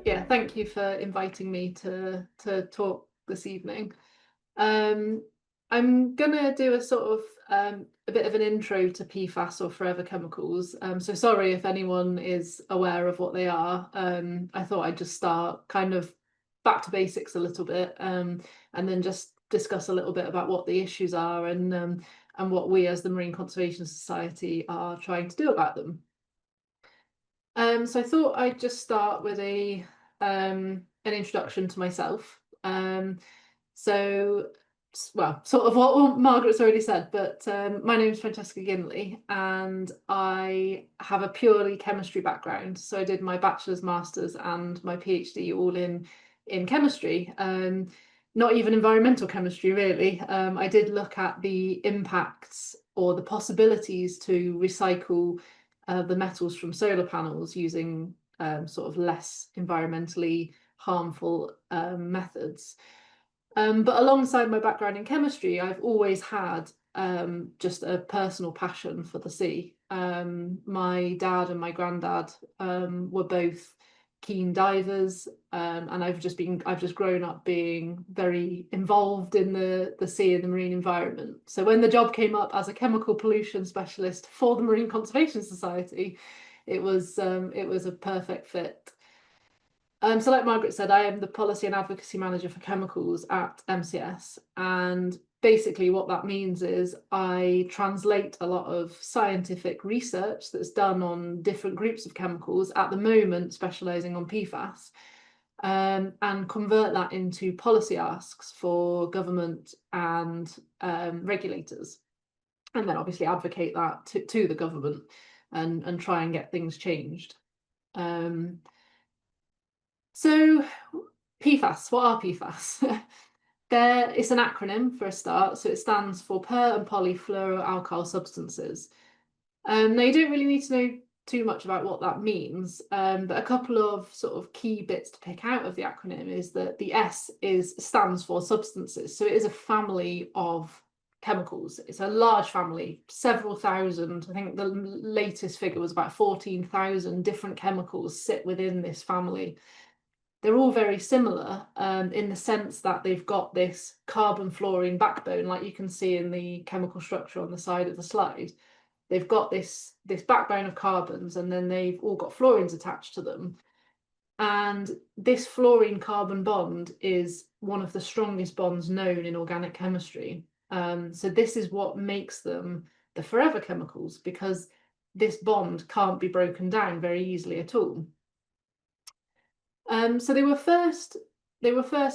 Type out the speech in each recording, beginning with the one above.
yeah, thank you for inviting me to talk this evening. I'm gonna do a sort of a bit of an intro to PFAS, or forever chemicals. So sorry if anyone is aware of what they are. I thought I'd just start kind of back to basics a little bit, and then just discuss a little bit about what the issues are and what we as the Marine Conservation Society are trying to do about them. So I thought I'd just start with an introduction to myself. So, well, sort of what Margaret's already said, but my name is Francesca Ginley, and I have a purely chemistry background. So I did my bachelor's, master's, and my PhD all in chemistry. Not even environmental chemistry, really. I did look at the impacts or the possibilities to recycle the metals from solar panels using sort of less environmentally harmful methods. But alongside my background in chemistry, I've always had just a personal passion for the sea. My dad and my granddad were both keen divers, and I've just grown up being very involved in the sea and the marine environment. So when the job came up as a chemical pollution specialist for the Marine Conservation Society, it was a perfect fit. So like Margaret said, I am the Policy and Advocacy Manager for Chemicals at MCS, and basically what that means is I translate a lot of scientific research that's done on different groups of chemicals, at the moment specialising on PFAS, and convert that into policy asks for government and regulators, and then obviously advocate that to the government and try and get things changed. So PFAS, what are PFAS? It's an acronym for a start, so it stands for per and poly-fluoroalkyl substances. Now you don't really need to know too much about what that means, but a couple of sort of key bits to pick out of the acronym is that the S stands for substances, so it is a family of chemicals. It's a large family, several thousand. I think the latest figure was about 14,000 different chemicals sit within this family. They're all very similar in the sense that they've got this carbon-fluorine backbone, like you can see in the chemical structure on the side of the slide. They've got this backbone of carbons, and then they've all got fluorines attached to them. And this fluorine-carbon bond is one of the strongest bonds known in organic chemistry. So this is what makes them the forever chemicals, because this bond can't be broken down very easily at all. So they were first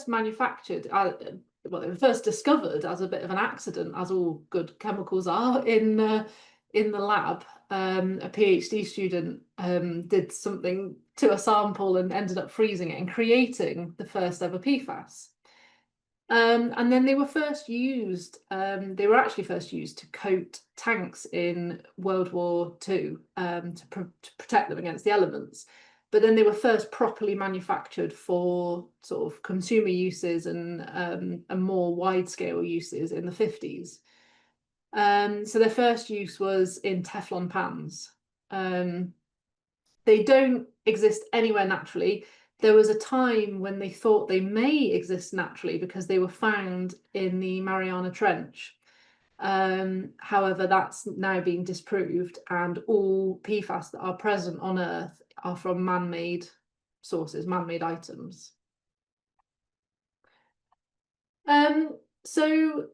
manufactured, well, they were first discovered as a bit of an accident, as all good chemicals are, in the lab. A PhD student did something to a sample and ended up freezing it and creating the first ever PFAS. And then they were actually first used to coat tanks in World War II to protect them against the elements. But then they were first properly manufactured for sort of consumer uses and more wide-scale uses in the 50s. So their first use was in Teflon pans. They don't exist anywhere naturally. There was a time when they thought they may exist naturally because they were found in the Mariana Trench. However, that's now been disproved, and all PFAS that are present on Earth are from man-made sources, man-made items. So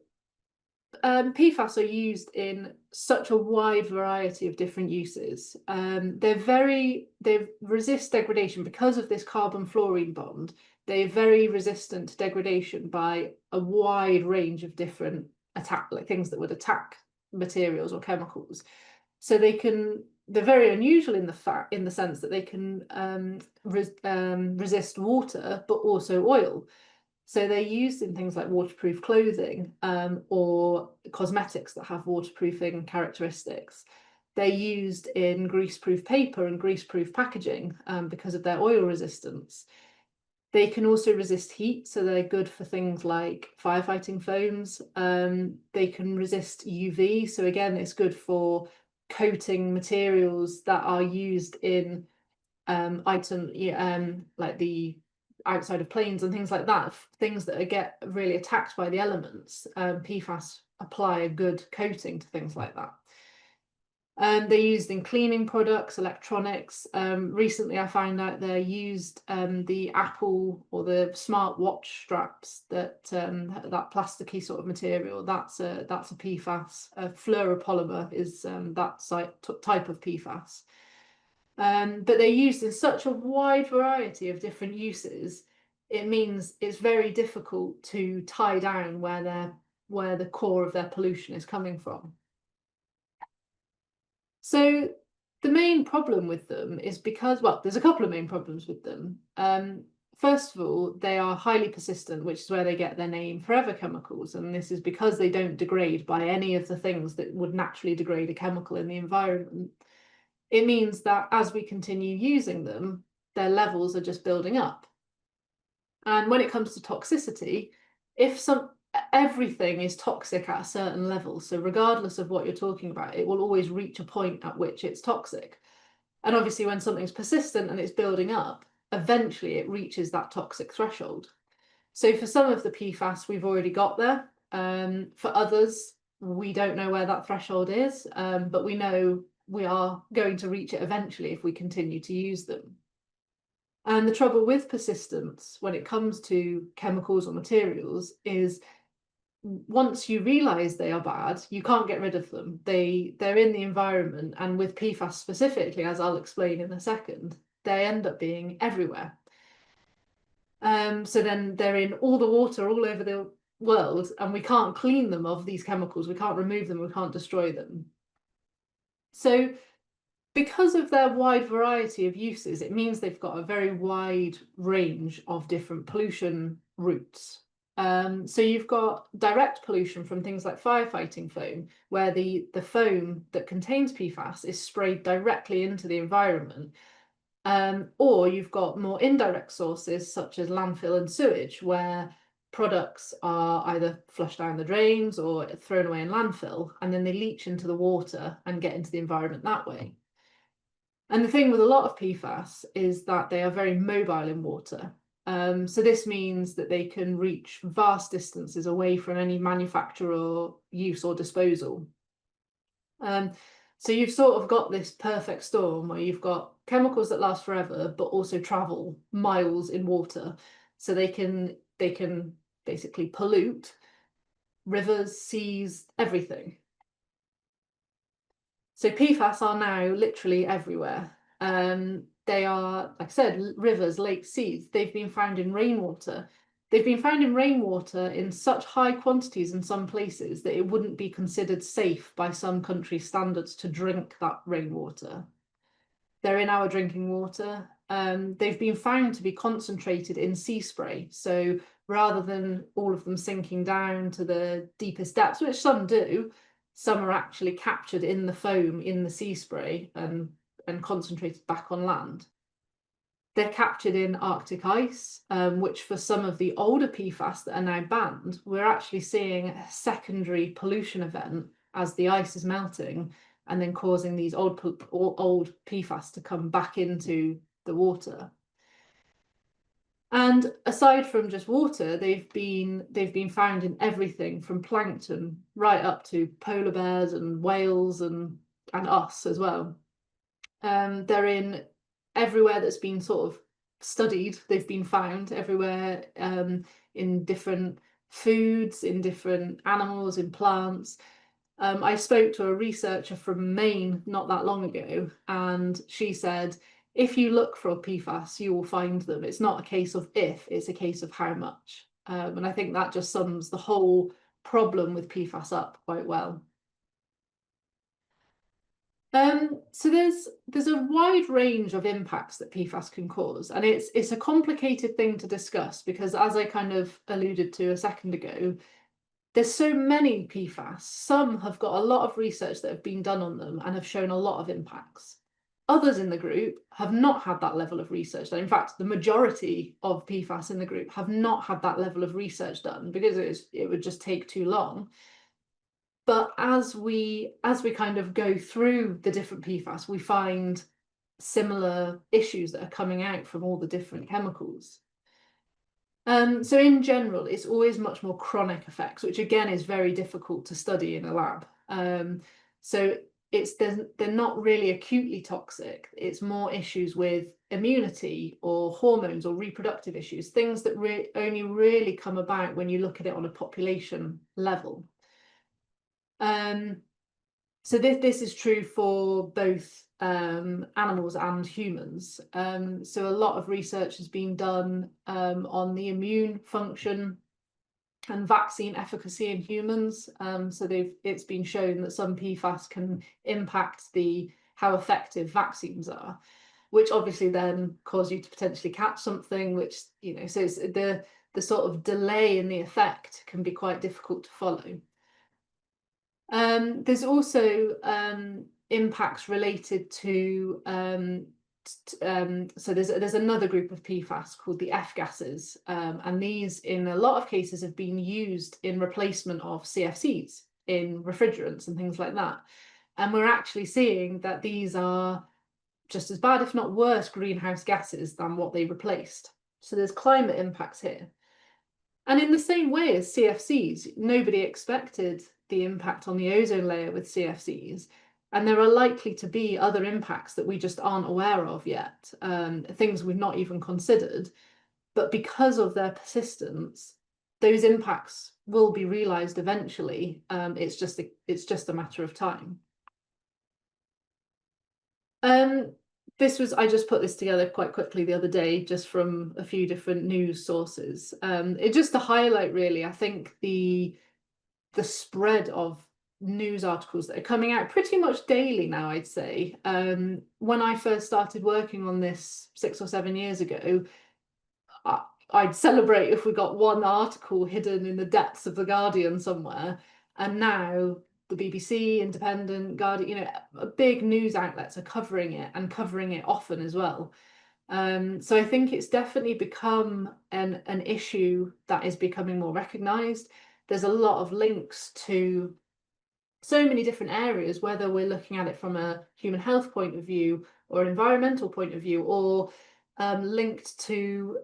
PFAS are used in such a wide variety of different uses. They resist degradation because of this carbon-fluorine bond. They're very resistant to degradation by a wide range of different things that would attack materials or chemicals. So they're very unusual in the sense that they can resist water, but also oil. So they're used in things like waterproof clothing or cosmetics that have waterproofing characteristics. They're used in greaseproof paper and greaseproof packaging because of their oil resistance. They can also resist heat, so they're good for things like firefighting foams. They can resist UV, so again, it's good for coating materials that are used in like the outside of planes and things like that, things that get really attacked by the elements, PFAS apply a good coating to things like that. They're used in cleaning products, electronics. Recently, I found out they're used the Apple or the smart watch straps, that plasticky sort of material. That's a PFAS. Fluoropolymer is that type of PFAS. But they're used in such a wide variety of different uses. It means it's very difficult to tie down where the core of their pollution is coming from. So the main problem with them is well, there's a couple of main problems with them. First of all, they are highly persistent, which is where they get their name, forever chemicals. And this is because they don't degrade by any of the things that would naturally degrade a chemical in the environment. It means that as we continue using them, their levels are just building up. And when it comes to toxicity, everything is toxic at a certain level. So regardless of what you're talking about, it will always reach a point at which it's toxic. And obviously when something's persistent and it's building up, eventually it reaches that toxic threshold. So for some of the PFAS, we've already got there. For others, we don't know where that threshold is, but we know we are going to reach it eventually if we continue to use them. And the trouble with persistence when it comes to chemicals or materials is once you realise they are bad, you can't get rid of them. They're in the environment, and with PFAS specifically, as I'll explain in a second, they end up being everywhere. So then they're in all the water all over the world, and we can't clean them of these chemicals. We can't remove them. We can't destroy them. So because of their wide variety of uses, it means they've got a very wide range of different pollution routes. So you've got direct pollution from things like firefighting foam, where the foam that contains PFAS is sprayed directly into the environment. Or you've got more indirect sources such as landfill and sewage, where products are either flushed down the drains or thrown away in landfill, and then they leach into the water and get into the environment that way. And the thing with a lot of PFAS is that they are very mobile in water. So this means that they can reach vast distances away from any manufacture or use or disposal. So you've sort of got this perfect storm where you've got chemicals that last forever, but also travel miles in water. So they can basically pollute rivers, seas, everything. So PFAS are now literally everywhere. They are, like I said, rivers, lakes, seas. They've been found in rainwater. They've been found in rainwater in such high quantities in some places that it wouldn't be considered safe by some countries' standards to drink that rainwater. They're in our drinking water. They've been found to be concentrated in sea spray. So rather than all of them sinking down to the deepest depths, which some do, some are actually captured in the foam in the sea spray and concentrated back on land. They're captured in Arctic ice, which for some of the older PFAS that are now banned, we're actually seeing a secondary pollution event as the ice is melting and then causing these old PFAS to come back into the water. And aside from just water, they've been found in everything from plankton right up to polar bears and whales and us as well. They're in everywhere that's been sort of studied. They've been found everywhere, in different foods, in different animals, in plants. I spoke to a researcher from Maine not that long ago, and she said, if you look for PFAS, you will find them. It's not a case of if, it's a case of how much. And I think that just sums the whole problem with PFAS up quite well. So there's a wide range of impacts that PFAS can cause, and it's a complicated thing to discuss because, as I kind of alluded to a second ago, there's so many PFAS. Some have got a lot of research that have been done on them and have shown a lot of impacts. Others in the group have not had that level of research done. In fact, the majority of PFAS in the group have not had that level of research done because it would just take too long. But as we kind of go through the different PFAS, we find similar issues that are coming out from all the different chemicals. So in general, it's always much more chronic effects, which again is very difficult to study in a lab. So they're not really acutely toxic. It's more issues with immunity or hormones or reproductive issues, things that only really come about when you look at it on a population level. So this is true for both animals and humans. So a lot of research has been done on the immune function and vaccine efficacy in humans. So it's been shown that some PFAS can impact how effective vaccines are, which obviously then cause you to potentially catch something, which, you know, so it's the sort of delay in the effect can be quite difficult to follow. There's also impacts related to so there's another group of PFAS called the F gases, and these in a lot of cases have been used in replacement of CFCs in refrigerants and things like that. And we're actually seeing that these are just as bad, if not worse, greenhouse gases than what they replaced. So there's climate impacts here. And in the same way as CFCs, nobody expected the impact on the ozone layer with CFCs. And there are likely to be other impacts that we just aren't aware of yet, things we've not even considered. But because of their persistence, those impacts will be realised eventually. It's just a matter of time. I just put this together quite quickly the other day, just from a few different news sources. Just to highlight, really, I think the spread of news articles that are coming out pretty much daily now, I'd say. When I first started working on this 6 or 7 years ago, I'd celebrate if we got one article hidden in the depths of the Guardian somewhere. And now the BBC, Independent, Guardian, you know, big news outlets are covering it and covering it often as well. So I think it's definitely become an issue that is becoming more recognised. There's a lot of links to so many different areas, whether we're looking at it from a human health point of view or an environmental point of view, or linked to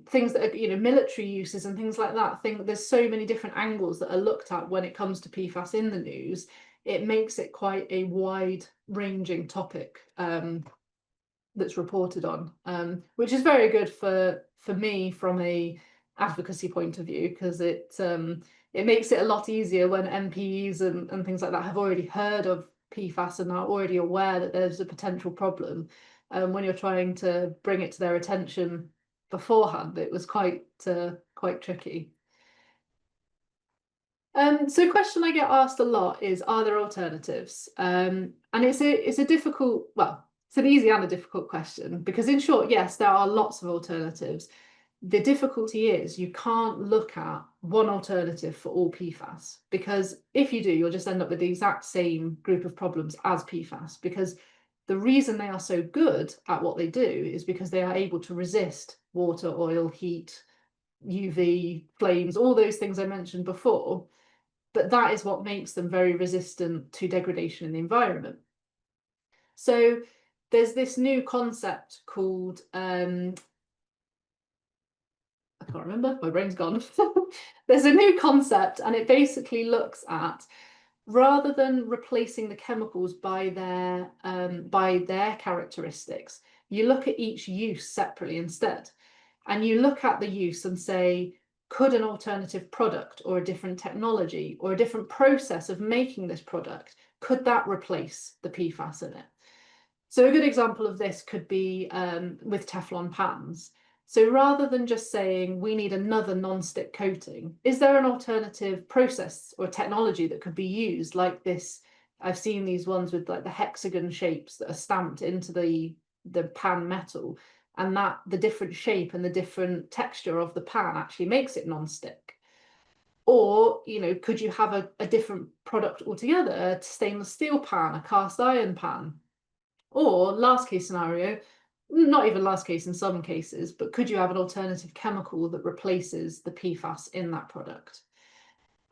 things that are, you know, military uses and things like that. There's so many different angles that are looked at when it comes to PFAS in the news. It makes it quite a wide-ranging topic that's reported on, which is very good for me from a advocacy point of view, because it makes it a lot easier when MPs and things like that have already heard of PFAS and are already aware that there's a potential problem. When you're trying to bring it to their attention beforehand, it was quite tricky. So a question I get asked a lot is, are there alternatives? And it's a difficult, well, it's an easy and a difficult question, because in short, yes, there are lots of alternatives. The difficulty is you can't look at one alternative for all PFAS, because if you do, you'll just end up with the exact same group of problems as PFAS, because the reason they are so good at what they do is because they are able to resist water, oil, heat, UV, flames, all those things I mentioned before. But that is what makes them very resistant to degradation in the environment. So there's this new concept called, I can't remember, my brain's gone. There's a new concept, and it basically looks at, rather than replacing the chemicals by their characteristics, you look at each use separately instead. And you look at the use and say, could an alternative product or a different technology or a different process of making this product, could that replace the PFAS in it? So a good example of this could be with Teflon pans. So rather than just saying we need another non-stick coating, is there an alternative process or technology that could be used like this? I've seen these ones with like the hexagon shapes that are stamped into the pan metal, and that the different shape and the different texture of the pan actually makes it non-stick. Or, you know, could you have a different product altogether, a stainless steel pan, a cast iron pan? Or last case scenario, not even last case in some cases, but could you have an alternative chemical that replaces the PFAS in that product?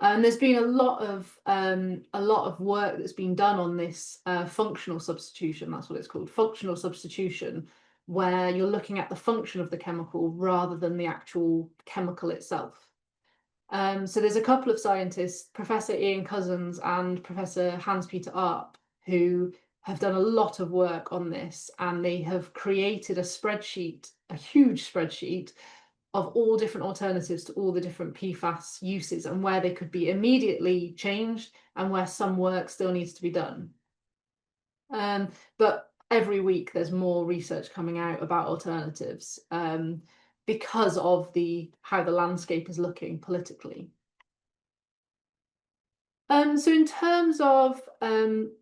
And there's been a lot of work that's been done on this functional substitution. That's what it's called, functional substitution, where you're looking at the function of the chemical rather than the actual chemical itself. So there's a couple of scientists, Professor Ian Cousins and Professor Hans-Peter Arp, who have done a lot of work on this, and they have created a spreadsheet, a huge spreadsheet of all different alternatives to all the different PFAS uses and where they could be immediately changed and where some work still needs to be done. But every week there's more research coming out about alternatives because of how the landscape is looking politically. So in terms of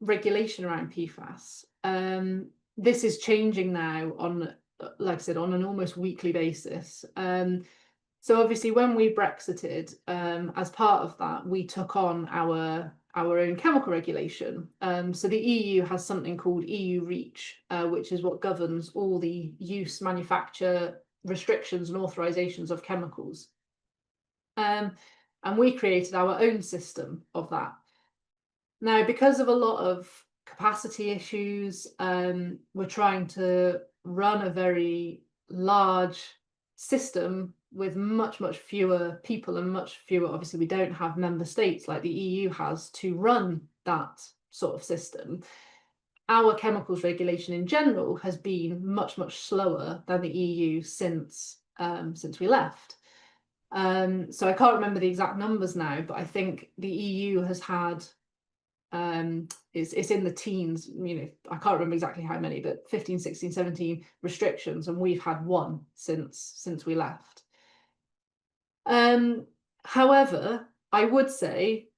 regulation around PFAS, this is changing now on, like I said, on an almost weekly basis. So obviously when we Brexited, as part of that, we took on our own chemical regulation. So the EU has something called EU REACH, which is what governs all the use, manufacture, restrictions and authorizations of chemicals. And we created our own system of that. Now, because of a lot of capacity issues, we're trying to run a very large system with much fewer people and much fewer, obviously we don't have member states like the EU has to run that sort of system. Our chemicals regulation in general has been much slower than the EU since we left. So I can't remember the exact numbers now, but I think the EU has had it's in the teens, I can't remember exactly how many, but 15, 16, 17 restrictions, and we've had one since we left. However, I would say,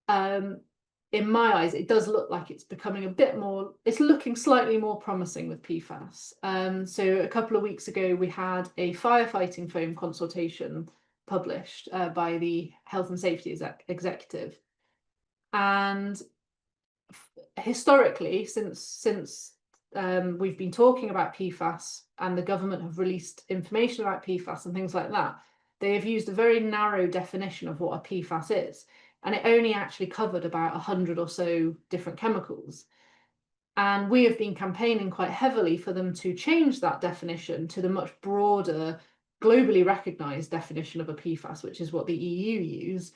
in my eyes, it does look like it's becoming a bit more, it's looking slightly more promising with PFAS. So a couple of weeks ago, we had a firefighting foam consultation published by the Health and Safety Executive. And historically, since we've been talking about PFAS and the government have released information about PFAS and things like that, they have used a very narrow definition of what a PFAS is. And it only actually covered about 100 or so different chemicals. And we have been campaigning quite heavily for them to change that definition to the much broader, globally recognized definition of a PFAS, which is what the EU use.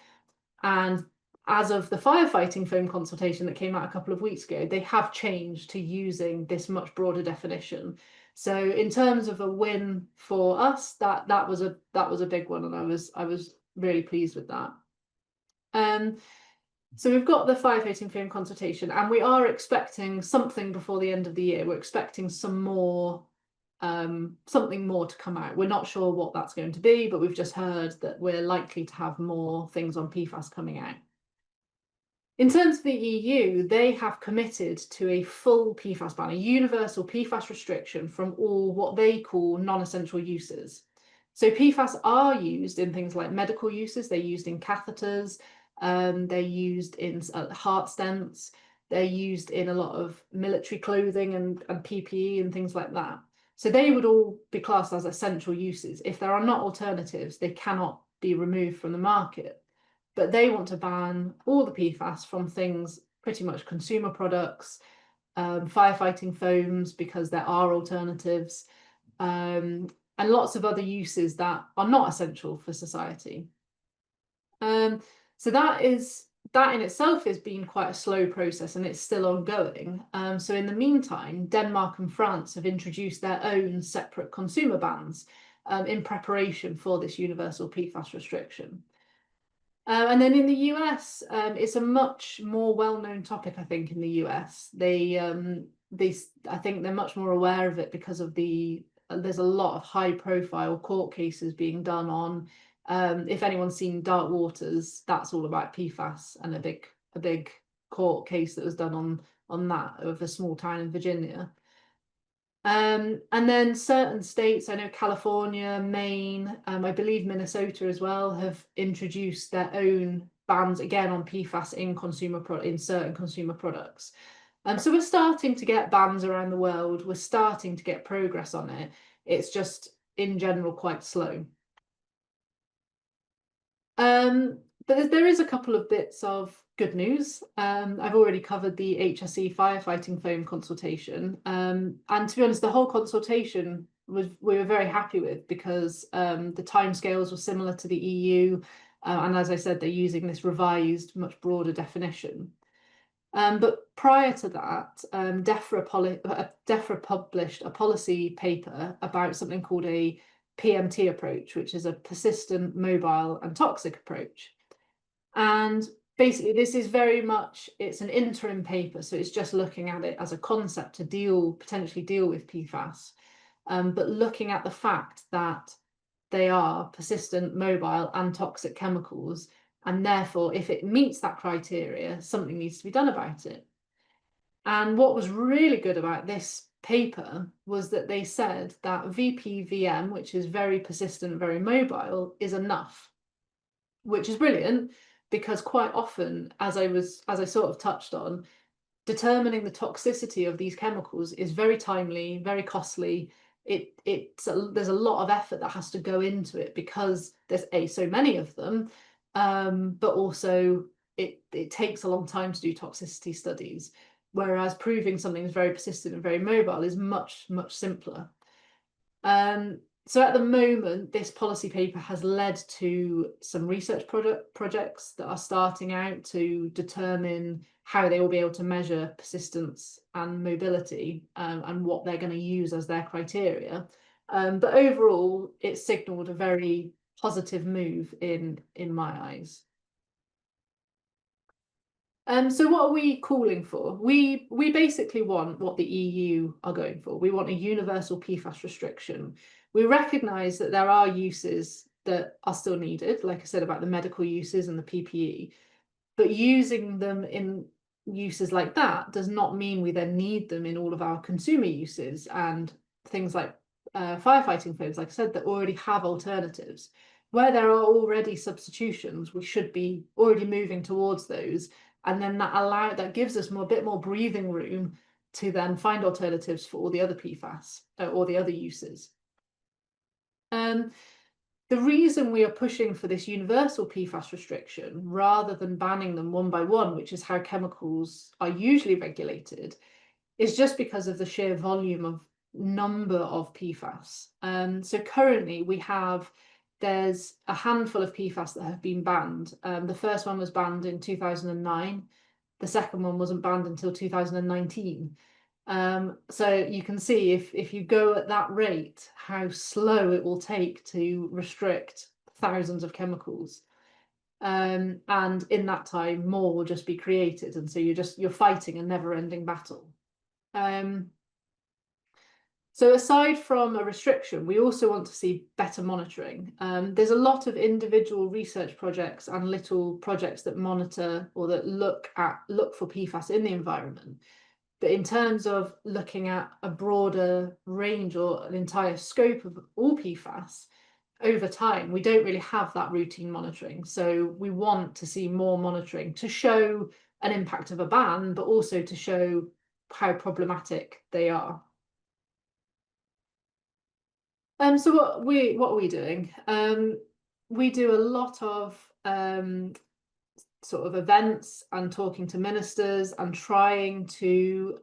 And as of the firefighting foam consultation that came out a couple of weeks ago, they have changed to using this much broader definition. So in terms of a win for us, that was a big one, and I was really pleased with that. So we've got the firefighting foam consultation, and we are expecting something before the end of the year. We're expecting some more, something more to come out. We're not sure what that's going to be, but we've just heard that we're likely to have more things on PFAS coming out. In terms of the EU, they have committed to a full PFAS ban, a universal PFAS restriction from all what they call non-essential uses. So PFAS are used in things like medical uses. They're used in catheters. They're used in heart stents. They're used in a lot of military clothing and PPE and things like that. So they would all be classed as essential uses. If there are not alternatives, they cannot be removed from the market. But they want to ban all the PFAS from things, pretty much consumer products, firefighting foams, because there are alternatives, and lots of other uses that are not essential for society. So that in itself has been quite a slow process, and it's still ongoing. So in the meantime, Denmark and France have introduced their own separate consumer bans in preparation for this universal PFAS restriction. And then in the US, it's a much more well-known topic, I think, in the US. I think they're much more aware of it because of there's a lot of high-profile court cases being done on. If anyone's seen Dark Waters, that's all about PFAS, and a big court case that was done on that of a small town in Virginia. And then certain states, I know California, Maine, I believe Minnesota as well, have introduced their own bans again on PFAS in certain consumer products. So we're starting to get bans around the world. We're starting to get progress on it. It's just in general quite slow. But there is a couple of bits of good news. I've already covered the HSE firefighting foam consultation. And to be honest, the whole consultation we were very happy with, because the timescales were similar to the EU. And as I said, they're using this revised, much broader definition. But prior to that, DEFRA published a policy paper about something called a PMT approach, which is a persistent, mobile and toxic approach. And basically this is very much, it's an interim paper, so it's just looking at it as a concept to potentially deal with PFAS, but looking at the fact that they are persistent, mobile and toxic chemicals, and therefore if it meets that criteria, something needs to be done about it. And what was really good about this paper was that they said that VPVM, which is very persistent, very mobile, is enough, which is brilliant, because quite often, as I sort of touched on, determining the toxicity of these chemicals is very timely, very costly. There's a lot of effort that has to go into it, because there's so many of them, but also it takes a long time to do toxicity studies, whereas proving something is very persistent and very mobile is much, much simpler. So at the moment, this policy paper has led to some research projects that are starting out to determine how they will be able to measure persistence and mobility, and what they're going to use as their criteria. But overall, it signalled a very positive move in my eyes. So what are we calling for? We basically want what the EU are going for. We want a universal PFAS restriction. We recognise that there are uses that are still needed, like I said about the medical uses and the PPE, but using them in uses like that does not mean we then need them in all of our consumer uses and things like firefighting foams, like I said, that already have alternatives. Where there are already substitutions, we should be already moving towards those, and then that gives us a bit more breathing room to then find alternatives for all the other PFAS or the other uses. The reason we are pushing for this universal PFAS restriction rather than banning them one by one, which is how chemicals are usually regulated, is just because of the sheer volume of number of PFAS. So currently there's a handful of PFAS that have been banned. The first one was banned in 2009. The second one wasn't banned until 2019. So you can see if you go at that rate, how slow it will take to restrict thousands of chemicals. And in that time, more will just be created. And so you're fighting a never-ending battle. So aside from a restriction, we also want to see better monitoring. There's a lot of individual research projects and little projects that monitor or that look for PFAS in the environment. But in terms of looking at a broader range or an entire scope of all PFAS, over time, we don't really have that routine monitoring. So we want to see more monitoring to show an impact of a ban, but also to show how problematic they are. So what are we doing? We do a lot of sort of events and talking to ministers and trying to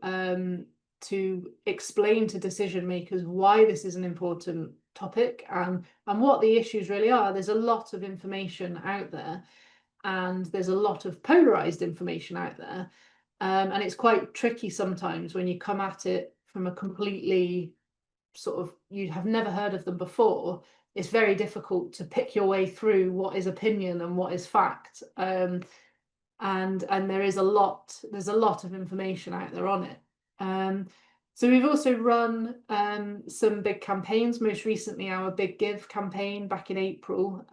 explain to decision makers why this is an important topic and what the issues really are. There's a lot of information out there, and there's a lot of polarized information out there, and it's quite tricky sometimes when you come at it from a completely sort of, you have never heard of them before. It's very difficult to pick your way through what is opinion and what is fact, and there's a lot of information out there on it. So we've also run some big campaigns, most recently our Big Give campaign back in April,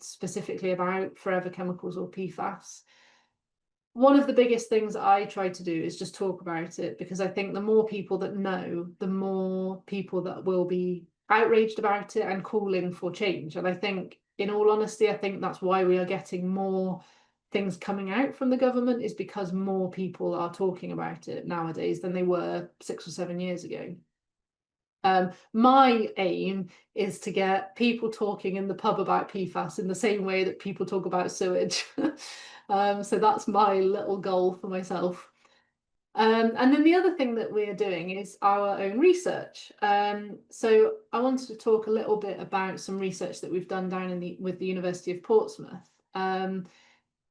specifically about forever chemicals or PFAS. One of the biggest things I try to do is just talk about it, because I think the more people that know, the more people that will be outraged about it and calling for change. And I think, in all honesty, I think that's why we are getting more things coming out from the government, is because more people are talking about it nowadays than they were 6 or 7 years ago. My aim is to get people talking in the pub about PFAS in the same way that people talk about sewage. So that's my little goal for myself. And then the other thing that we're doing is our own research. So I wanted to talk a little bit about some research that we've done down with the University of Portsmouth. And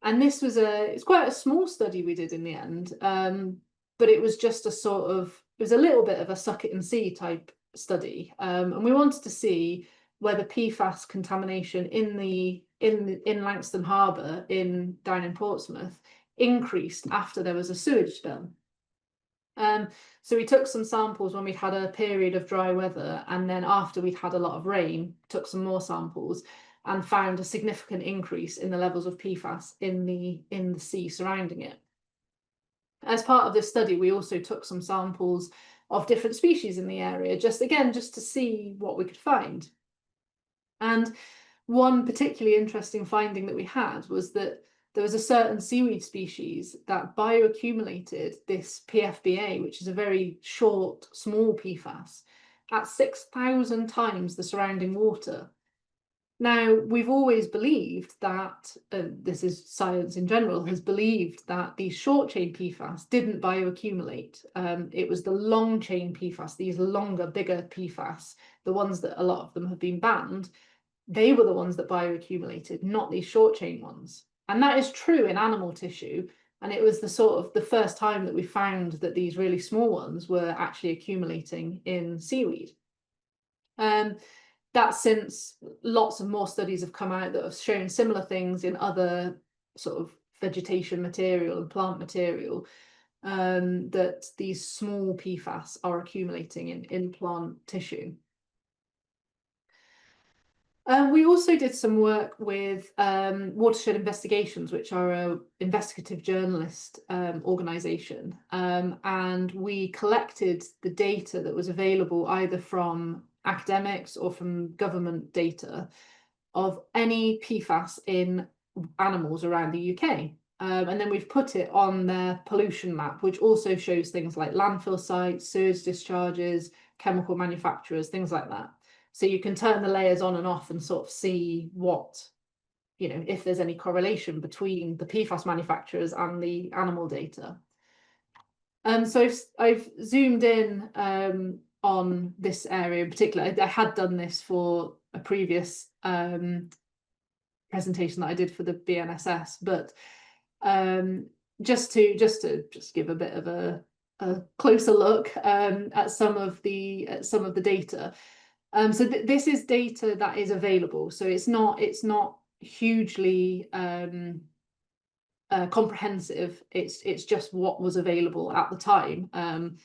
this was it's quite a small study we did in the end, but it was just it was a little bit of a suck it and see type study. And we wanted to see whether PFAS contamination in Langston Harbour down in Portsmouth increased after there was a sewage spill. So we took some samples when we'd had a period of dry weather, and then after we'd had a lot of rain, took some more samples and found a significant increase in the levels of PFAS in the sea surrounding it. As part of this study, we also took some samples of different species in the area, just to see what we could find. And one particularly interesting finding that we had was that there was a certain seaweed species that bioaccumulated this PFBA, which is a very short, small PFAS, at 6,000 times the surrounding water. Now, we've always believed that, this is science in general, has believed that these short chain PFAS didn't bioaccumulate. It was the long chain PFAS, these longer, bigger PFAS, the ones that a lot of them have been banned, they were the ones that bioaccumulated, not these short chain ones. And that is true in animal tissue. And it was the first time that we found that these really small ones were actually accumulating in seaweed. That since lots of more studies have come out that have shown similar things in other sort of vegetation material and plant material, that these small PFAS are accumulating in plant tissue. We also did some work with Watershed Investigations, which are an investigative journalist organisation, and we collected the data that was available either from academics or from government data of any PFAS in animals around the UK. And then we've put it on their pollution map, which also shows things like landfill sites, sewage discharges, chemical manufacturers, things like that. So you can turn the layers on and off and sort of see what, if there's any correlation between the PFAS manufacturers and the animal data. So I've zoomed in on this area in particular. I had done this for a previous presentation that I did for the BNSS, but just to give a bit of a closer look at some of the data. So this is data that is available. So it's not hugely comprehensive. It's just what was available at the time.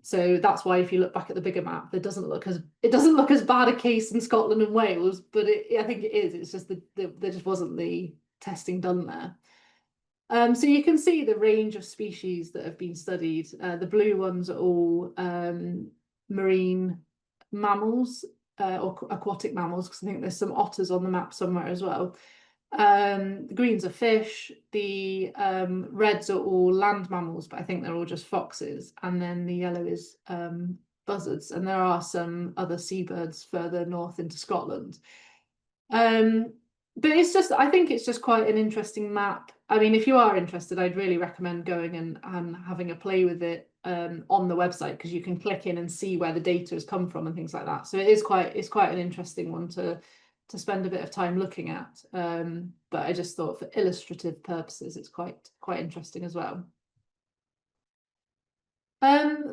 So that's why if you look back at the bigger map, it doesn't look as bad a case in Scotland and Wales, but I think it is. It's just there just wasn't the testing done there. So you can see the range of species that have been studied. The blue ones are all marine mammals or aquatic mammals, because I think there's some otters on the map somewhere as well. The greens are fish, the reds are all land mammals, but I think they're all just foxes, and then the yellow is buzzards, and there are some other seabirds further north into Scotland. But I think it's just quite an interesting map. I mean, if you are interested, I'd really recommend going and having a play with it on the website, because you can click in and see where the data has come from and things like that. So it's quite an interesting one to spend a bit of time looking at. But I just thought for illustrative purposes, it's quite interesting as well.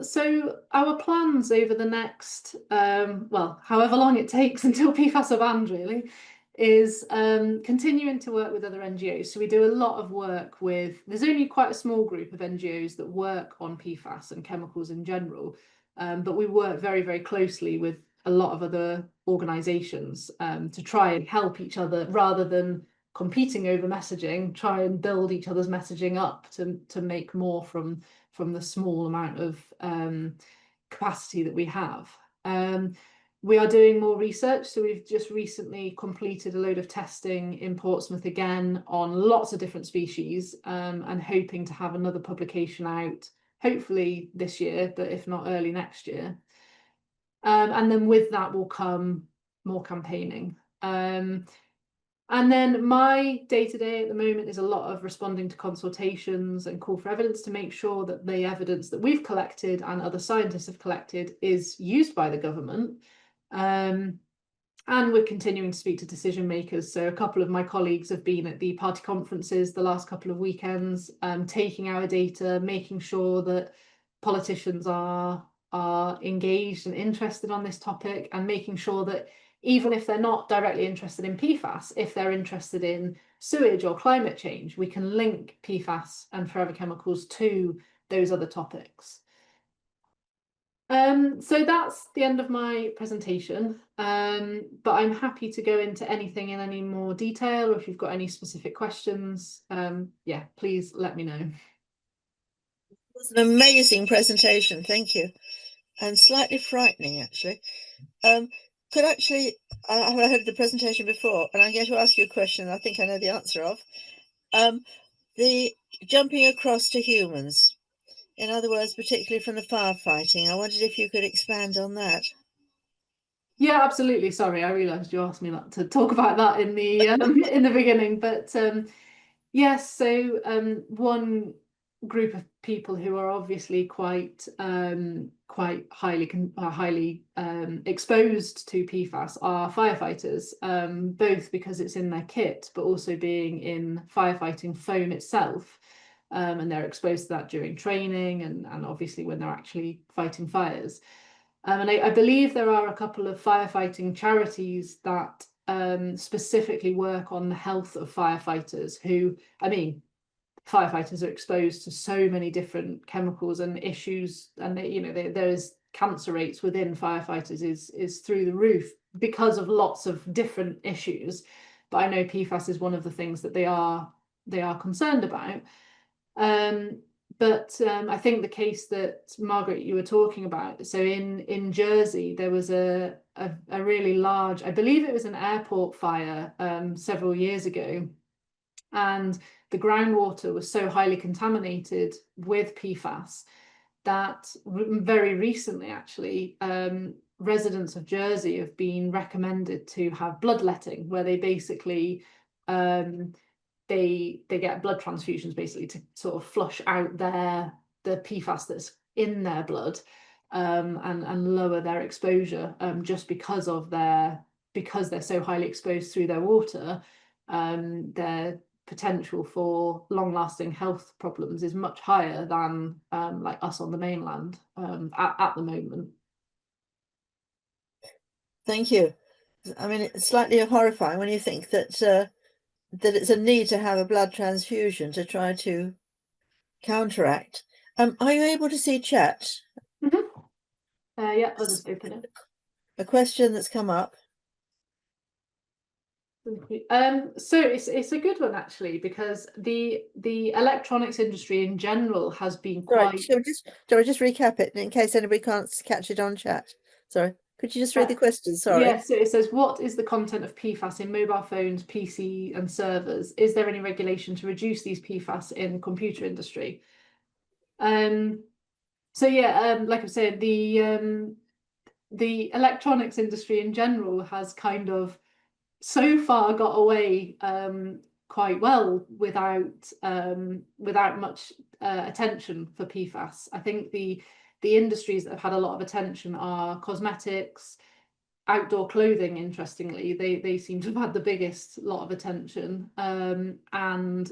So our plans over the next, however long it takes until PFAS are banned, really, is continuing to work with other NGOs. So we do a lot of work there's only quite a small group of NGOs that work on PFAS and chemicals in general, but we work very, very closely with a lot of other organisations to try and help each other rather than competing over messaging, try and build each other's messaging up to make more from the small amount of capacity that we have. We are doing more research, so we've just recently completed a load of testing in Portsmouth again on lots of different species, and hoping to have another publication out hopefully this year, but if not early next year. And then with that will come more campaigning. And then my day-to-day at the moment is a lot of responding to consultations and call for evidence to make sure that the evidence that we've collected and other scientists have collected is used by the government. And we're continuing to speak to decision makers. So a couple of my colleagues have been at the party conferences the last couple of weekends, taking our data, making sure that politicians are engaged and interested on this topic, and making sure that even if they're not directly interested in PFAS, if they're interested in sewage or climate change, we can link PFAS and forever chemicals to those other topics. So that's the end of my presentation, but I'm happy to go into anything in any more detail, or if you've got any specific questions, yeah, please let me know. It was an amazing presentation, thank you, and slightly frightening actually. I haven't heard the presentation before, and I'm going to ask you a question I think I know the answer of. The jumping across to humans, in other words, particularly from the firefighting, I wondered if you could expand on that. Yeah, absolutely. Sorry, I realised you asked me not to talk about that in the in the beginning, but yes. So one group of people who are obviously quite highly exposed to PFAS are firefighters, both because it's in their kit, but also being in firefighting foam itself, and they're exposed to that during training and obviously when they're actually fighting fires. And I believe there are a couple of firefighting charities that specifically work on the health of firefighters who, I mean, firefighters are exposed to so many different chemicals and issues, and there's cancer rates within firefighters is through the roof because of lots of different issues. But I know PFAS is one of the things that they are concerned about. But I think the case that Margaret you were talking about, so in Jersey there was a really large, I believe it was an airport fire several years ago, and the groundwater was so highly contaminated with PFAS that very recently actually residents of Jersey have been recommended to have bloodletting, where they basically they get blood transfusions basically to sort of flush out the PFAS that's in their blood, and lower their exposure, just because they're so highly exposed through their water. Their potential for long-lasting health problems is much higher than like us on the mainland at the moment. Thank you. I mean, it's slightly horrifying when you think that that it's a need to have a blood transfusion to try to counteract. Are you able to see chat? Mm-hmm. Yeah, I'll just open it. A question that's come up. So it's a good one actually, because the electronics industry in general has been quite. Right, shall we just recap it in case anybody can't catch it on chat? Sorry, could you just read the question? Sorry. Yeah, so it says, what is the content of PFAS in mobile phones, PC and servers? Is there any regulation to reduce these PFAS in the computer industry? So yeah, like I said, the electronics industry in general has kind of so far got away quite well without much attention for PFAS. I think the industries that have had a lot of attention are cosmetics, outdoor clothing. Interestingly, they seem to have had the biggest lot of attention, and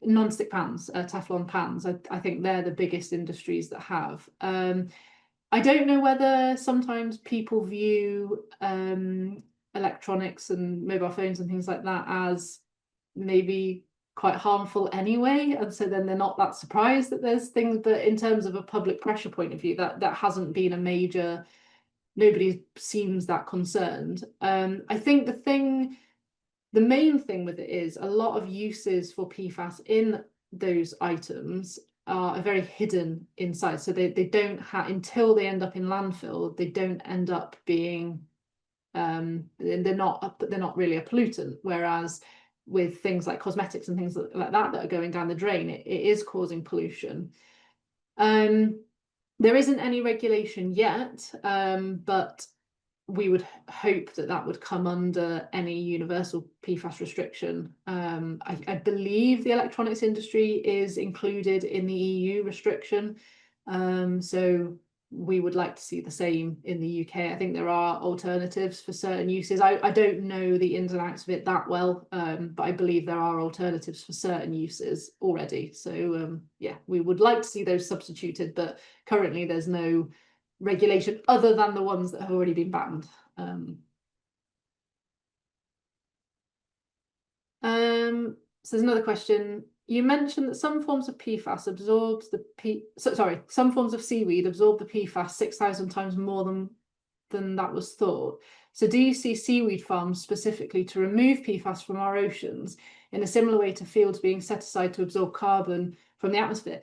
non-stick pans, Teflon pans. I think they're the biggest industries that have. I don't know whether sometimes people view electronics and mobile phones and things like that as maybe quite harmful anyway, and so then they're not that surprised that there's things. But in terms of a public pressure point of view, that hasn't been a major. Nobody seems that concerned. I think the main thing with it is a lot of uses for PFAS in those items are very hidden inside, so they don't have, until they end up in landfill, they don't end up being they're not really a pollutant, whereas with things like cosmetics and things like that are going down the drain, it is causing pollution. There isn't any regulation yet, but we would hope that that would come under any universal PFAS restriction. I believe the electronics industry is included in the EU restriction. So we would like to see the same in the UK. I think there are alternatives for certain uses. I don't know the ins and outs of it that well, but I believe there are alternatives for certain uses already. So yeah, we would like to see those substituted, but currently there's no regulation other than the ones that have already been banned. So there's another question. You mentioned that some forms of PFAS absorbs the some forms of seaweed absorb the PFAS 6,000 times more than that was thought. So do you see seaweed farms specifically to remove PFAS from our oceans in a similar way to fields being set aside to absorb carbon from the atmosphere?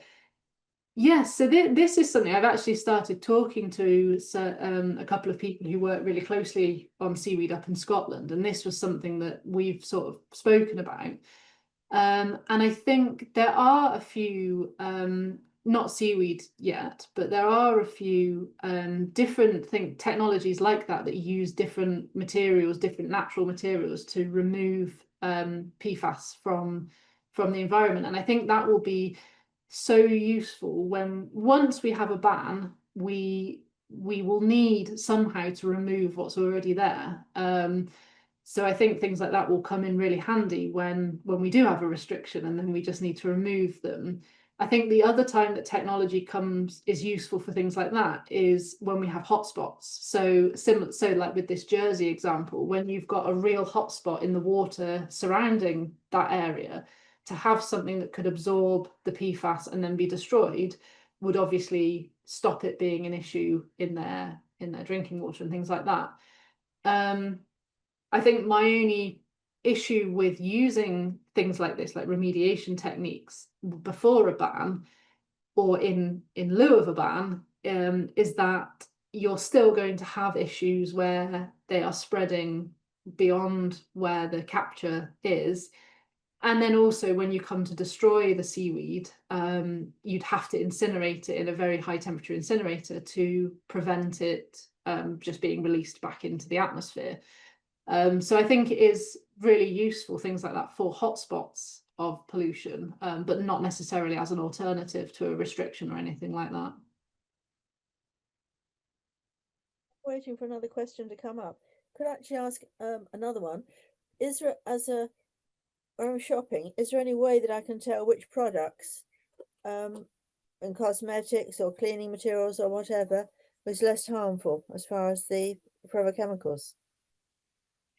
Yes, so this is something I've actually started talking to a couple of people who work really closely on seaweed up in Scotland, and this was something that we've sort of spoken about. And I think there are a few, not seaweed yet, but there are a few different technologies like that use different materials, different natural materials to remove PFAS from the environment. And I think that will be so useful when once we have a ban, we will need somehow to remove what's already there. So I think things like that will come in really handy when we do have a restriction and then we just need to remove them. I think the other time that technology is useful for things like that is when we have hotspots. So like with this Jersey example, when you've got a real hotspot in the water surrounding that area, to have something that could absorb the PFAS and then be destroyed would obviously stop it being an issue in their drinking water and things like that. I think my only issue with using things like this, like remediation techniques before a ban or in lieu of a ban, is that you're still going to have issues where they are spreading beyond where the capture is. And then also when you come to destroy the seaweed, you'd have to incinerate it in a very high temperature incinerator to prevent it just being released back into the atmosphere. So I think it is really useful, things like that, for hotspots of pollution, but not necessarily as an alternative to a restriction or anything like that. Waiting for another question to come up. Could I actually ask another one? Is there, when I'm shopping, is there any way that I can tell which products and cosmetics or cleaning materials or whatever was less harmful as far as the forever chemicals?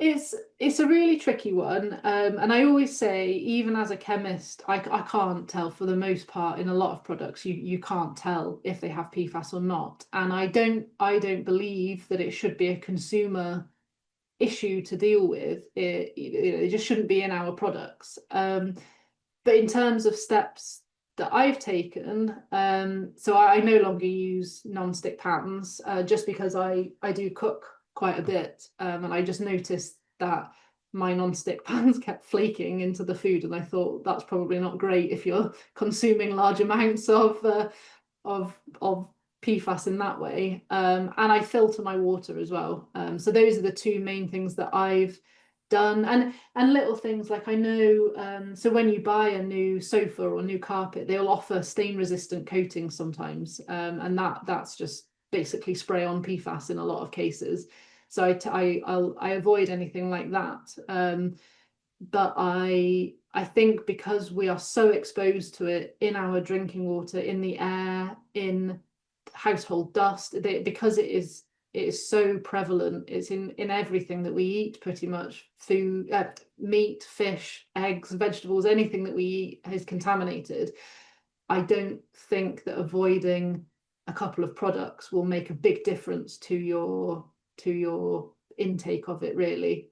It's a really tricky one, and I always say, even as a chemist, I can't tell for the most part. In a lot of products, you can't tell if they have PFAS or not, and I don't believe that it should be a consumer issue to deal with. It just shouldn't be in our products. But in terms of steps that I've taken, so I no longer use non-stick pans just because I do cook quite a bit, and I just noticed that my non-stick pans kept flaking into the food, and I thought that's probably not great if you're consuming large amounts of PFAS in that way. And I filter my water as well. So those are the two main things that I've done, and little things like I know, so when you buy a new sofa or new carpet, they'll offer stain resistant coatings sometimes, and that's just basically spray on PFAS in a lot of cases. So I avoid anything like that. But I think because we are so exposed to it in our drinking water, in the air, in household dust, because it is so prevalent, it's in everything that we eat, pretty much. Food, meat, fish, eggs, vegetables, anything that we eat is contaminated. I don't think that avoiding a couple of products will make a big difference to your intake of it, really,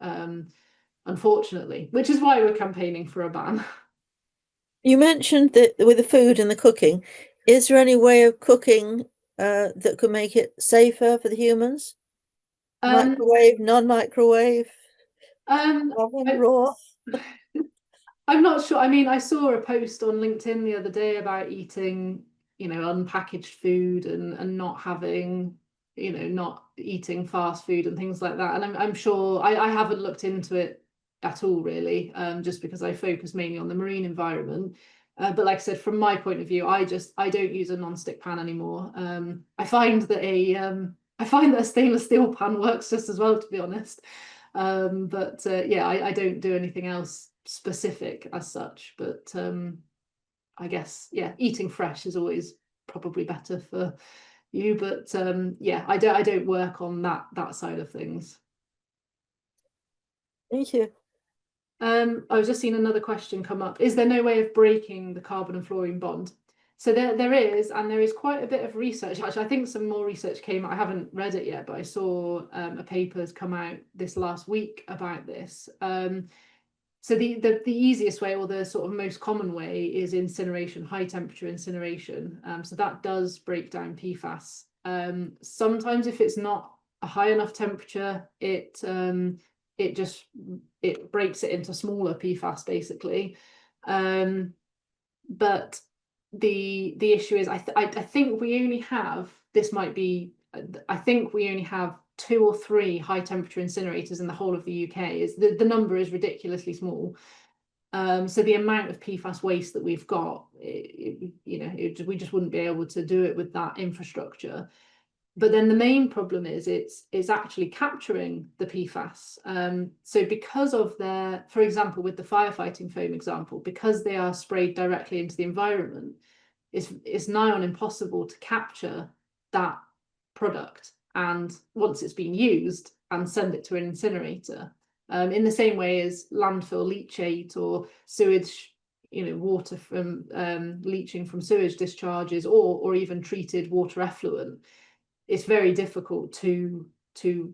unfortunately, which is why we're campaigning for a ban. You mentioned that with the food and the cooking, is there any way of cooking that could make it safer for the humans? Microwave, non-microwave, oven, raw? I'm not sure. I mean, I saw a post on LinkedIn the other day about eating unpackaged food and not having, not eating fast food and things like that. And I'm sure I haven't looked into it at all really, just because I focus mainly on the marine environment. But like I said, from my point of view, I don't use a non-stick pan anymore. I find that a stainless steel pan works just as well, to be honest. But yeah, I don't do anything else specific as such. But I guess, yeah, eating fresh is always probably better for you. But yeah, I don't work on that side of things. Thank you. I was just seeing another question come up. Is there no way of breaking the carbon and fluorine bond? So there is, and there is quite a bit of research. Actually, I think some more research came. I haven't read it yet, but I saw a paper's come out this last week about this. So the easiest way, or the sort of most common way, is incineration, high temperature incineration. So that does break down PFAS. Sometimes if it's not a high enough temperature, it breaks it into smaller PFAS basically. But the issue is, I think we only have, this might be, I think we only have 2 or 3 high temperature incinerators in the whole of the UK. Is the number is ridiculously small. So the amount of PFAS waste that we've got, we just wouldn't be able to do it with that infrastructure. But then the main problem is it's actually capturing the PFAS. So because of their, for example, with the firefighting foam example, because they are sprayed directly into the environment, it's nigh on impossible to capture that product, and once it's been used, and send it to an incinerator. In the same way as landfill leachate or sewage, water from leaching from sewage discharges, or even treated water effluent. It's very difficult to do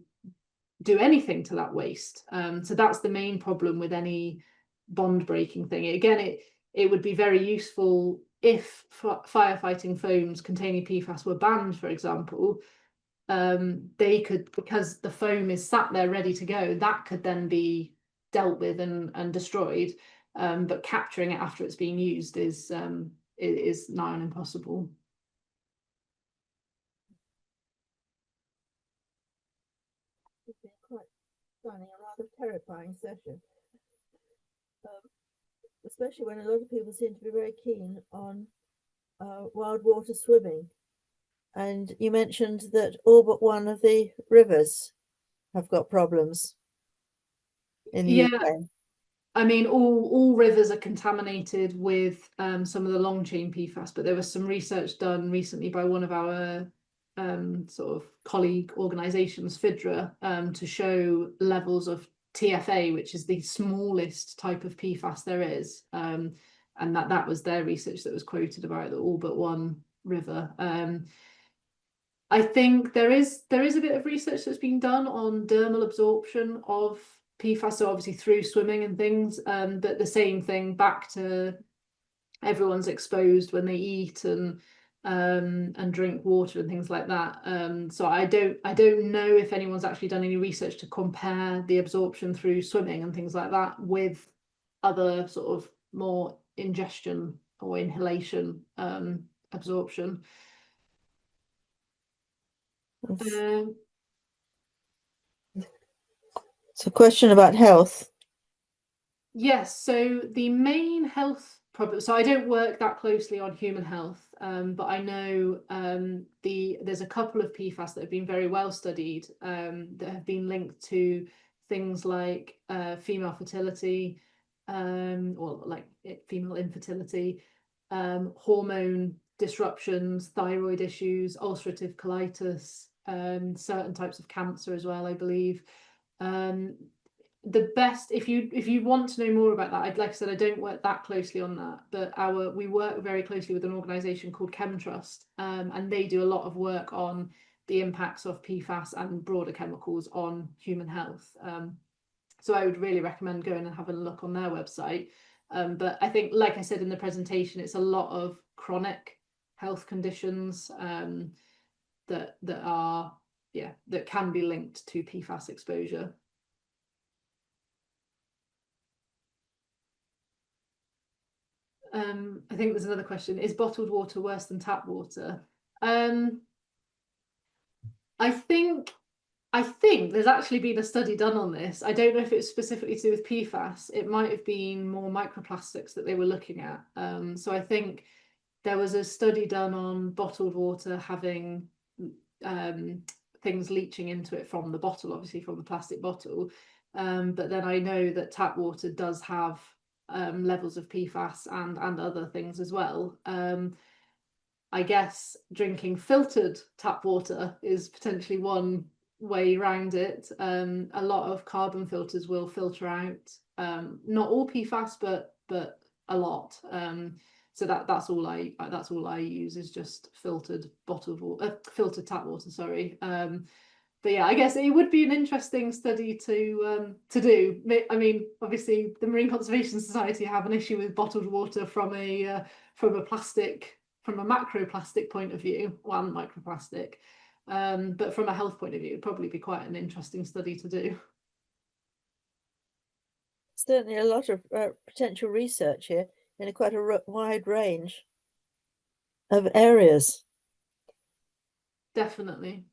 anything to that waste. So that's the main problem with any bond breaking thing. Again, it would be very useful if firefighting foams containing PFAS were banned, for example. They could, because the foam is sat there ready to go, that could then be dealt with and destroyed. But capturing it after it's being used is nigh on impossible. It's been quite stunning, a rather terrifying session, especially when a lot of people seem to be very keen on wild water swimming. And you mentioned that all but one of the rivers have got problems in the UK. I mean, all rivers are contaminated with some of the long chain PFAS, but there was some research done recently by one of our sort of colleague organisations, FIDRA, to show levels of TFA, which is the smallest type of PFAS there is, and that was their research that was quoted about the all but one river. I think there is a bit of research that's been done on dermal absorption of PFAS, so obviously through swimming and things, but the same thing back to everyone's exposed when they eat and drink water and things like that. So I don't know if anyone's actually done any research to compare the absorption through swimming and things like that with other sort of more ingestion or inhalation absorption. It's a question about health. Yes, so the main health problem, so I don't work that closely on human health, but I know there's a couple of PFAS that have been very well studied, that have been linked to things like female fertility, or like female infertility, hormone disruptions, thyroid issues, ulcerative colitis, certain types of cancer as well, I believe. The best, if you want to know more about that, like I said, I don't work that closely on that, but we work very closely with an organisation called ChemTrust, and they do a lot of work on the impacts of PFAS and broader chemicals on human health. So I would really recommend going and having a look on their website. But I think, like I said in the presentation, it's a lot of chronic health conditions that can be linked to PFAS exposure. I think there's another question. Is bottled water worse than tap water? I think there's actually been a study done on this. I don't know if it's specifically to do with PFAS. It might have been more microplastics that they were looking at. So I think there was a study done on bottled water having things leaching into it from the bottle, obviously from the plastic bottle. But then I know that tap water does have levels of PFAS and other things as well. I guess drinking filtered tap water is potentially one way around it. A lot of carbon filters will filter out not all PFAS, but a lot. So that's all I use is just filtered bottled water, filtered tap water. Sorry. But yeah, I guess it would be an interesting study to do. I mean, obviously, the Marine Conservation Society have an issue with bottled water from a macroplastic point of view, one microplastic. But from a health point of view, it'd probably be quite an interesting study to do. Certainly a lot of potential research here in quite a wide range of areas. Definitely.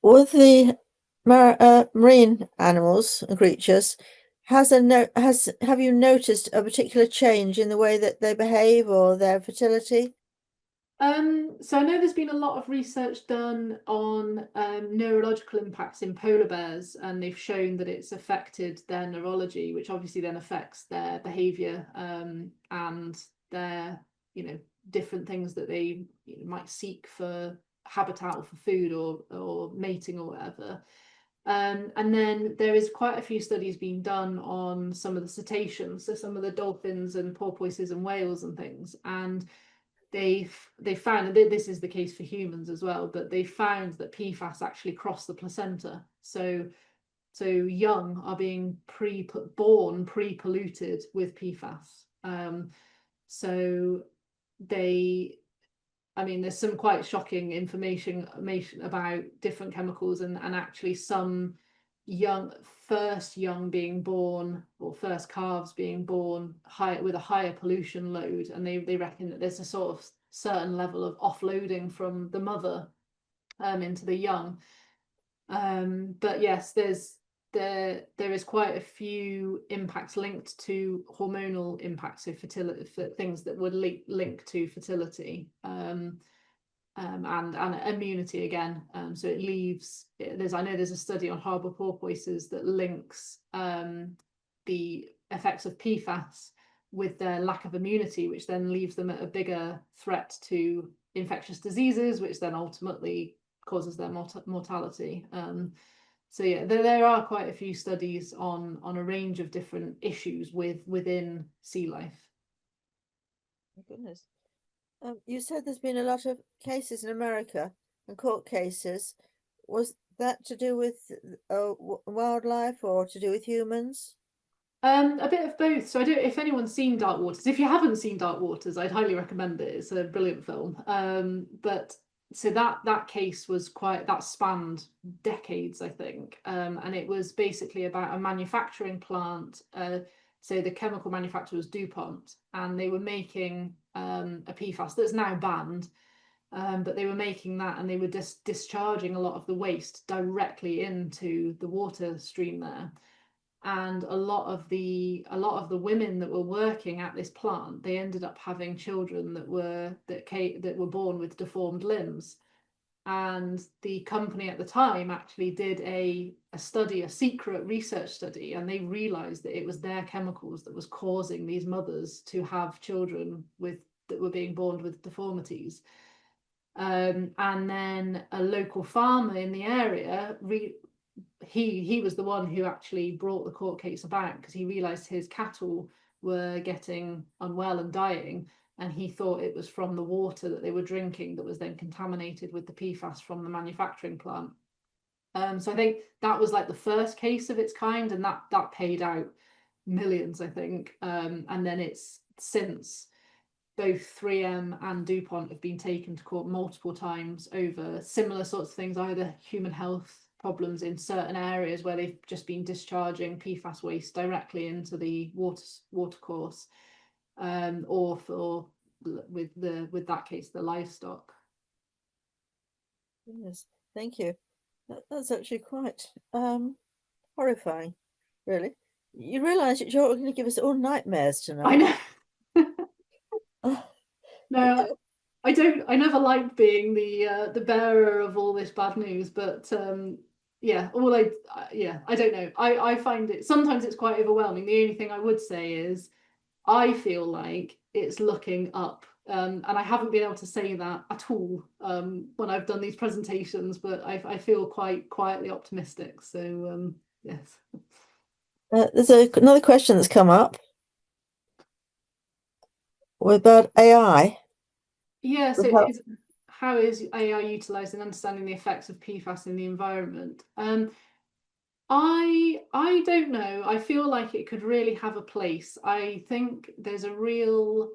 With the marine animals and creatures, have you noticed a particular change in the way that they behave or their fertility? So I know there's been a lot of research done on neurological impacts in polar bears, and they've shown that it's affected their neurology, which obviously then affects their behavior and their, different things that they might seek for habitat or for food or mating or whatever. And then there is quite a few studies being done on some of the cetaceans, so some of the dolphins and porpoises and whales and things, and they found, and this is the case for humans as well, but they found that PFAS actually cross the placenta. So young are being born pre-polluted with PFAS. So there's some quite shocking information about different chemicals and actually some first young being born, or first calves being born with a higher pollution load, and they reckon that there's a sort of certain level of offloading from the mother into the young. But yes, there is quite a few impacts linked to hormonal impacts, so fertility, for things that would link to fertility. And immunity again. So it leaves, I know there's a study on harbour porpoises that links the effects of PFAS with their lack of immunity, which then leaves them at a bigger threat to infectious diseases, which then ultimately causes their mortality. So yeah, there are quite a few studies on a range of different issues within sea life. My goodness. You said there's been a lot of cases in America and court cases. Was that to do with wildlife or to do with humans? A bit of both. So I don't. If anyone's seen Dark Waters, if you haven't seen Dark Waters, I'd highly recommend it. It's a brilliant film. But so that case was that spanned decades, I think. And it was basically about a manufacturing plant. So the chemical manufacturer was DuPont, and they were making a PFAS that's now banned. But they were making that, and they were just discharging a lot of the waste directly into the water stream there. And a lot of the women that were working at this plant, they ended up having children that were born with deformed limbs. And the company at the time actually did a secret research study, and they realized that it was their chemicals that was causing these mothers to have children that were being born with deformities. And then a local farmer in the area, he was the one who actually brought the court case about, because he realized his cattle were getting unwell and dying, and he thought it was from the water that they were drinking that was then contaminated with the PFAS from the manufacturing plant. So I think that was like the first case of its kind, and that paid out millions, I think. And then it's since both 3M and DuPont have been taken to court multiple times over similar sorts of things, either human health problems in certain areas where they've just been discharging PFAS waste directly into the water course, or for with that case the livestock. Yes, thank you. That's actually quite horrifying, really. You realise that you're going to give us all nightmares tonight. I know. Oh, No, I don't. I never liked being the bearer of all this bad news, but yeah, I don't know. I find it sometimes it's quite overwhelming. The only thing I would say is I feel like it's looking up, and I haven't been able to say that at all when I've done these presentations, but I feel quite quietly optimistic. So yes. there's another question that's come up about AI. Yeah, so how is AI utilised in understanding the effects of PFAS in the environment? I don't know. I feel like it could really have a place. I think there's a real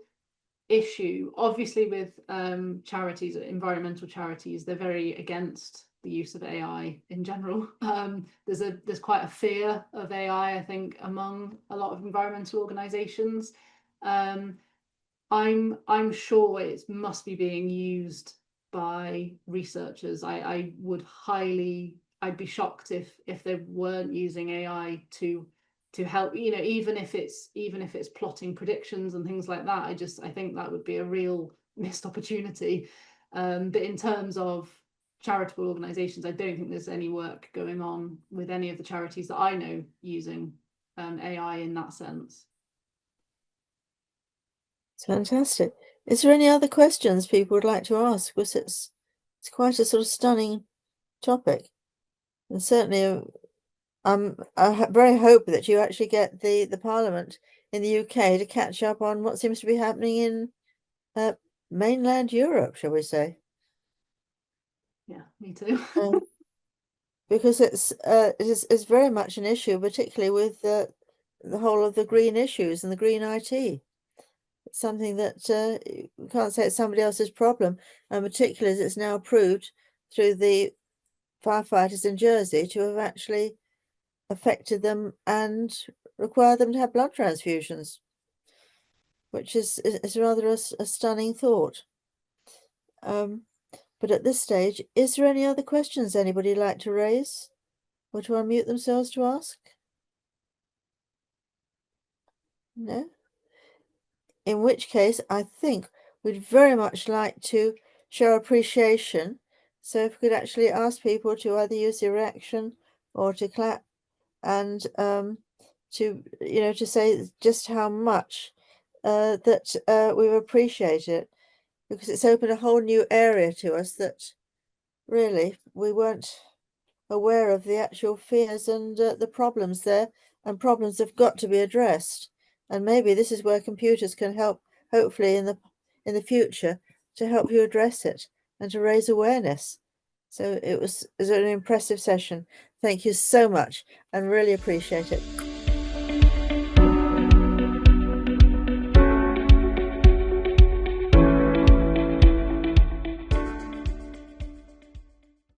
issue, obviously, with charities, environmental charities. They're very against the use of AI in general. There's quite a fear of AI, I think, among a lot of environmental organisations. I'm sure it must be being used by researchers. I'd be shocked if they weren't using AI to help, even if it's plotting predictions and things like that. I think that would be a real missed opportunity. But in terms of charitable organizations, I don't think there's any work going on with any of the charities that I know using AI in that sense. It's fantastic. Is there any other questions people would like to ask? Because it's quite a sort of stunning topic, and certainly I very hope that you actually get the Parliament in the UK to catch up on what seems to be happening in mainland Europe, shall we say? Yeah, me too. Because it's very much an issue, particularly with the whole of the green issues and the green IT. It's something that we can't say it's somebody else's problem, and particularly as it's now proved through the firefighters in Jersey to have actually affected them and required them to have blood transfusions, which is rather a stunning thought. But at this stage, is there any other questions anybody would like to raise or to unmute themselves to ask? No? In which case, I think we'd very much like to show appreciation. So if we could actually ask people to either use the reaction or to clap and to say just how much that we appreciate it, because it's opened a whole new area to us that really we weren't aware of, the actual fears and the problems there, and problems have got to be addressed. And maybe this is where computers can help, hopefully in the future, to help you address it and to raise awareness. So it was an impressive session. Thank you so much and really appreciate it.